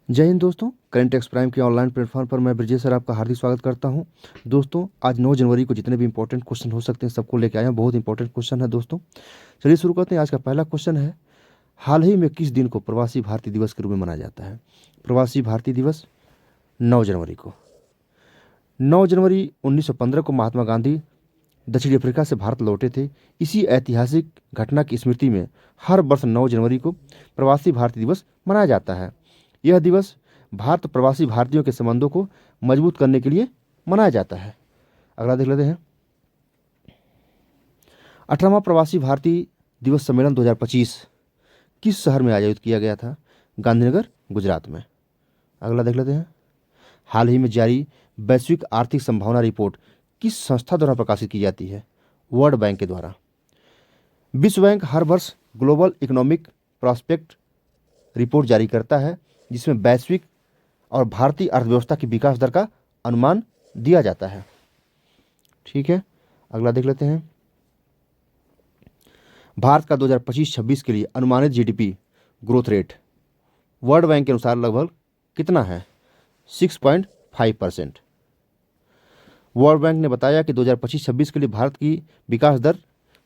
जय हिंद दोस्तों। Current ex prime के ऑनलाइन प्लेटफॉर्म पर मैं ब्रजेश सर आपका हार्दिक स्वागत करता हूं। दोस्तों आज 9 जनवरी को जितने भी इंपॉर्टेंट क्वेश्चन हो सकते हैं सबको लेके आया हूं। बहुत इंपॉर्टेंट क्वेश्चन है दोस्तों। चलिए शुरू करते हैं। आज का पहला क्वेश्चन है, हाल ही में किस दिन को प्रवासी भारतीय दिवस के रूप में मनाया जाता है? प्रवासी भारतीय दिवस 9 जनवरी को। 9 जनवरी 1915 को महात्मा गांधी दक्षिण अफ्रीका से भारत लौटे थे। इसी ऐतिहासिक घटना की स्मृति में हर वर्ष 9 जनवरी को प्रवासी भारतीय दिवस मनाया जाता है। यह दिवस भारत प्रवासी भारतीयों के संबंधों को मजबूत करने के लिए मनाया जाता है। अगला देख लेते हैं। 18वां प्रवासी भारतीय दिवस सम्मेलन 2025 किस शहर में आयोजित किया गया था? गांधीनगर, गुजरात में। अगला देख लेते हैं। हाल ही में जारी वैश्विक आर्थिक संभावना रिपोर्ट किस संस्था द्वारा प्रकाशित की जाती है? वर्ल्ड बैंक के द्वारा। विश्व बैंक हर वर्ष ग्लोबल इकोनॉमिक प्रॉस्पेक्ट रिपोर्ट जारी करता है, जिसमें वैश्विक और भारतीय अर्थव्यवस्था की विकास दर का अनुमान दिया जाता है। ठीक है, अगला देख लेते हैं। भारत का 2025-26 के लिए अनुमानित GDP growth rate world bank के अनुसार लगभग कितना है? 6.5%। वर्ल्ड बैंक ने बताया कि 2025-26 के लिए भारत की विकास दर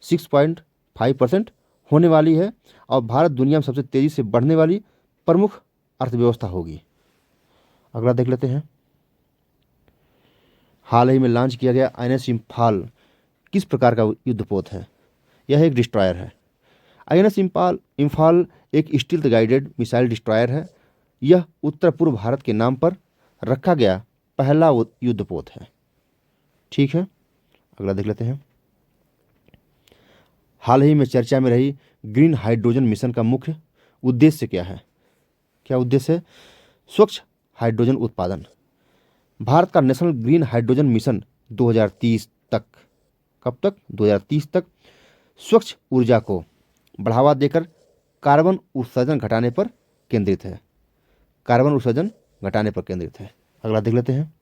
6.5% होने वाली है और भारत दुनिया में सबसे तेजी से बढ़ने वाली प्रमुख अर्थव्यवस्था होगी। अगला देख लेते हैं। हाल ही में लॉन्च किया गया आईएनएस इम्फाल किस प्रकार का युद्धपोत है? यह एक डिस्ट्रॉयर है। आईएनएस इम्फाल एक स्टील्थ गाइडेड मिसाइल डिस्ट्रॉयर है। यह उत्तर पूर्व भारत के नाम पर रखा गया पहला युद्धपोत है। ठीक है, अगला देख लेते हैं। हाल ही में चर्चा में रही ग्रीन हाइड्रोजन मिशन का मुख्य उद्देश्य क्या है? क्या उद्देश्य है? स्वच्छ हाइड्रोजन उत्पादन। भारत का नेशनल ग्रीन हाइड्रोजन मिशन 2030 तक, कब तक? 2030 तक स्वच्छ ऊर्जा को बढ़ावा देकर कार्बन उत्सर्जन घटाने पर केंद्रित है। कार्बन उत्सर्जन घटाने पर केंद्रित है। अगला देख लेते हैं।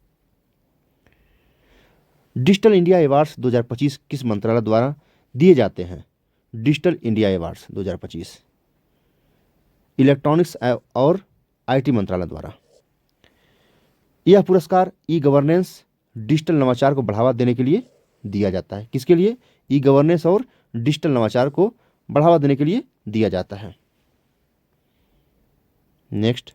डिजिटल इंडिया अवार्ड्स 2025 किस मंत्रालय द्वारा दिए जाते हैं? डिजिटल इंडिया अवार्ड्स 2025 इलेक्ट्रॉनिक्स और आईटी मंत्रालय द्वारा। यह पुरस्कार ई गवर्नेंस, डिजिटल नवाचार को बढ़ावा देने के लिए दिया जाता है। किसके लिए? ई गवर्नेंस और डिजिटल नवाचार को बढ़ावा देने के लिए दिया जाता है। नेक्स्ट,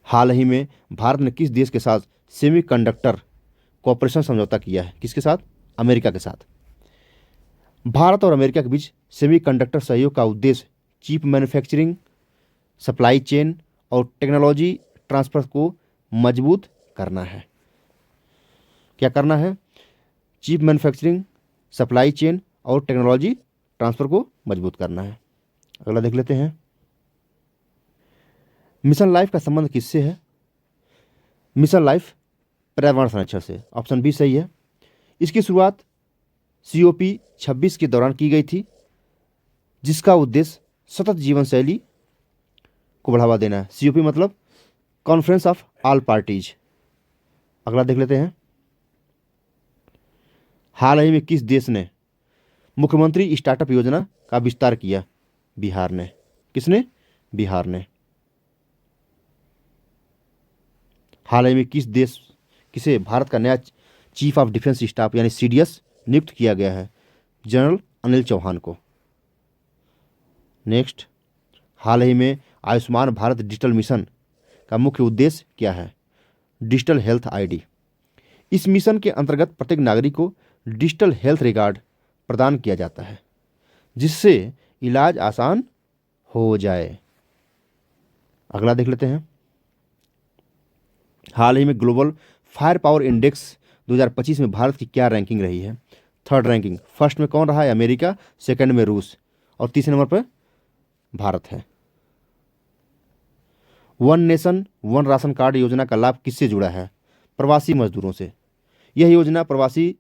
हाल ही में भारत ने किस देश के साथ सेमीकंडक्टर कॉपरेशन समझौता किया है? किसके साथ? अमेरिका के साथ। भारत और अमेरिका के बीच सेमीकंडक्टर सहयोग का उद्देश्य चिप मैन्युफैक्चरिंग, सप्लाई चेन और टेक्नोलॉजी ट्रांसफर को मजबूत करना है। क्या करना है? चिप मैन्युफैक्चरिंग, सप्लाई चेन और टेक्नोलॉजी ट्रांसफर को मजबूत करना है। अगला देख लेते हैं। मिशन लाइफ का संबंध किससे है? मिशन लाइफ पर्यावरण संरक्षण से। ऑप्शन बी सही है। इसकी शुरुआत COP 26 के दौरान की गई थी, जिसका उद्देश्य सतत जीवन शैली को बढ़ावा देना है। COP मतलब कॉन्फ्रेंस ऑफ ऑल पार्टीज। अगला देख लेते हैं। हाल ही में किस देश ने मुख्यमंत्री स्टार्टअप योजना का विस्तार किया? बिहार ने। किसने? बिहार ने। हाल ही में किसे भारत का नया चीफ ऑफ डिफेंस स्टाफ यानी CDS नियुक्त किया गया है? जनरल अनिल चौहान को। नेक्स्ट, हाल ही में आयुष्मान भारत डिजिटल मिशन का मुख्य उद्देश्य क्या है? Digital health ID। इस मिशन के अंतर्गत प्रत्येक नागरिक को डिजिटल हेल्थ रिकॉर्ड प्रदान किया जाता है, जिससे इलाज आसान हो जाए। अगला देख लेते हैं। हाल ही में ग्लोबल फायर पावर इंडेक्स 2025 में भारत की क्या रैंकिंग रही है? 3rd ranking. फर्स्ट में कौन रहा है? अमेरिका, सेकंड में रूस और तीसरे नंबर पर भारत है। One nation one ration card योजना का लाभ किससे जुड़ा है? प्रवासी मजदूरों से। यह योजना प्रवासी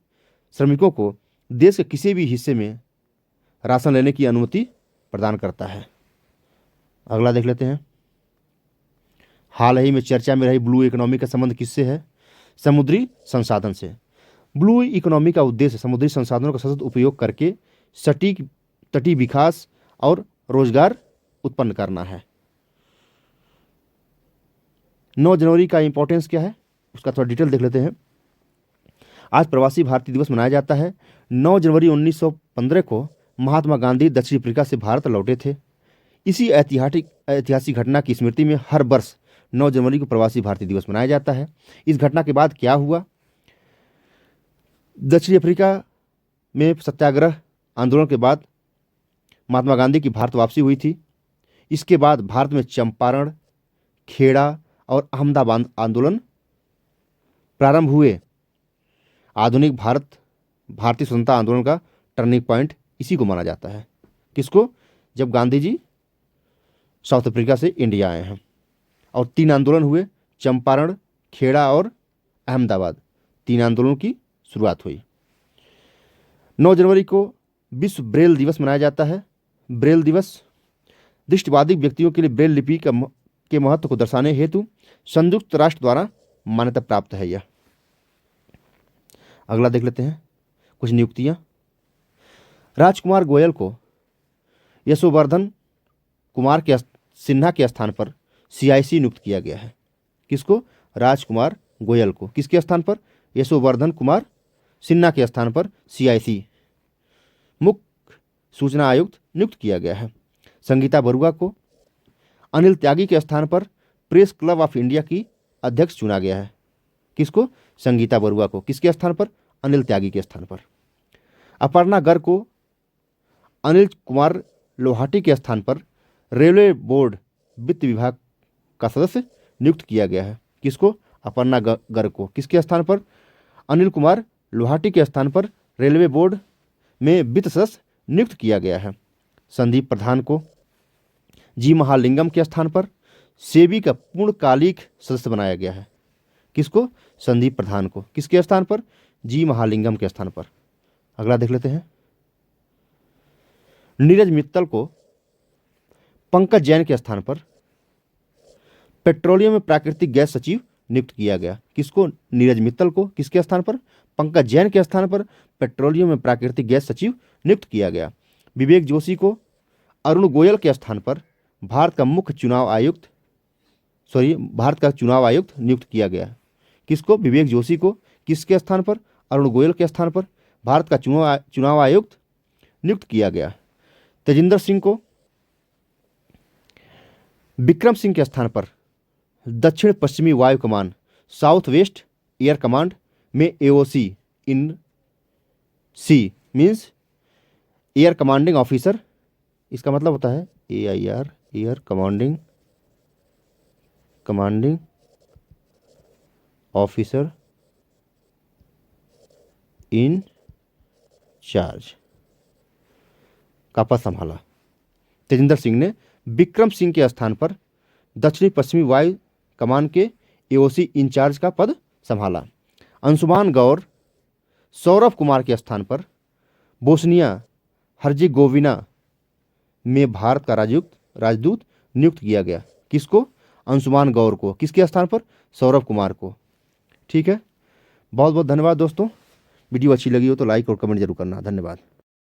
श्रमिकों को देश के किसी भी हिस्से में राशन लेने की अनुमति प्रदान करता है। अगला देख लेते हैं। हाल ही में चर्चा में रही ब्लू इकोनॉमी का संबंध किससे है? समुद्री संसाधन से। ब्लू इकोनॉमी का उद्देश्य समुद्री संसाधनों का सतत उपयोग करके सटीक तटीय विकास और रोजगार उत्पन्न करना है। 9 जनवरी का इंपॉर्टेंस क्या है उसका थोड़ा डिटेल देख लेते हैं। आज प्रवासी भारतीय दिवस मनाया जाता है। 9 जनवरी 1915 को महात्मा गांधी दक्षिण अफ्रीका से भारत लौटे थे। इसी ऐतिहासिक घटना की स्मृति में हर वर्ष 9 जनवरी को प्रवासी भारतीय दिवस मनाया जाता है। इस घटना के बाद क्या हुआ? दक्षिण अफ्रीका में सत्याग्रह आंदोलन के बाद महात्मा गांधी की भारत वापसी हुई थी। इसके बाद भारत में चंपारण, खेड़ा और अहमदाबाद आंदोलन प्रारंभ हुए। आधुनिक भारतीय स्वतंत्रता आंदोलन का टर्निंग पॉइंट इसी को माना जाता है। किसको? जब गांधी जी साउथ अफ्रीका से इंडिया आए हैं और 3 आंदोलन हुए, चंपारण, खेड़ा और अहमदाबाद। 3 आंदोलनों की शुरुआत हुई। 9 जनवरी को विश्व ब्रेल दिवस मनाया जाता है। ब्रेल दिवस दृष्टिबाधित व्यक्तियों के लिए ब्रेल लिपि के महत्व को दर्शाने हेतु संयुक्त राष्ट्र द्वारा मान्यता प्राप्त है यह। अगला देख लेते हैं कुछ नियुक्तियां। राजकुमार गोयल को यशोवर्धन कुमार सिन्हा के स्थान पर CIC नियुक्त किया गया है। किसको? राजकुमार गोयल को किसके स्थान पर? यशोवर्धन कुमार सिन्हा के स्थान पर CIC मुख्य सूचना आयुक्त नियुक्त किया गया है। संगीता बरुआ को अनिल त्यागी के स्थान पर प्रेस क्लब ऑफ इंडिया की अध्यक्ष चुना गया है। किसको? संगीता बरुआ को किसके स्थान पर? अनिल त्यागी के स्थान पर। अपर्णा गर्ग को अनिल कुमार लोहाटी के स्थान पर रेलवे बोर्ड वित्त विभाग का सदस्य नियुक्त किया गया है। किसको? अपर्णा गर्ग को किसके स्थान पर? अनिल कुमार लोहाटी के स्थान पर रेलवे बोर्ड में वित्त सदस्य नियुक्त किया गया है। संदीप प्रधान को जी महालिंगम के स्थान पर सेबी का पूर्णकालिक सदस्य बनाया गया है। किसको? संदीप प्रधान को किसके स्थान पर? जी महालिंगम के स्थान पर। अगला देख लेते हैं। नीरज मित्तल को पंकज जैन के स्थान पर पेट्रोलियम में प्राकृतिक गैस सचिव नियुक्त किया गया। किसको? नीरज मित्तल को किसके स्थान पर? पंकज जैन के स्थान पर पेट्रोलियम में प्राकृतिक गैस सचिव नियुक्त किया गया। विवेक जोशी को अरुण गोयल के स्थान पर भारत का चुनाव आयुक्त नियुक्त किया गया। किसको? विवेक जोशी को किसके स्थान पर? अरुण गोयल के स्थान पर भारत का चुनाव आयुक्त नियुक्त किया गया। तेजिंदर सिंह को विक्रम सिंह के स्थान पर दक्षिण पश्चिमी वायु कमान साउथ वेस्ट एयर कमांड में AOC in C means air commanding officer, इसका मतलब होता है AIR air commanding officer in charge का पद संभाला। तेजिंदर सिंह ने विक्रम सिंह के स्थान पर दक्षिणी पश्चिमी वायु कमान के AOC इंचार्ज का पद संभाला। अंशुमान गौर सौरभ कुमार के स्थान पर बोस्निया हर्जेगोविना में भारत का राजदूत नियुक्त किया गया। किसको? अंशुमान गौर को किसके स्थान पर? सौरभ कुमार को। ठीक है, बहुत बहुत धन्यवाद दोस्तों। वीडियो अच्छी लगी हो तो लाइक और कमेंट जरूर करना। धन्यवाद।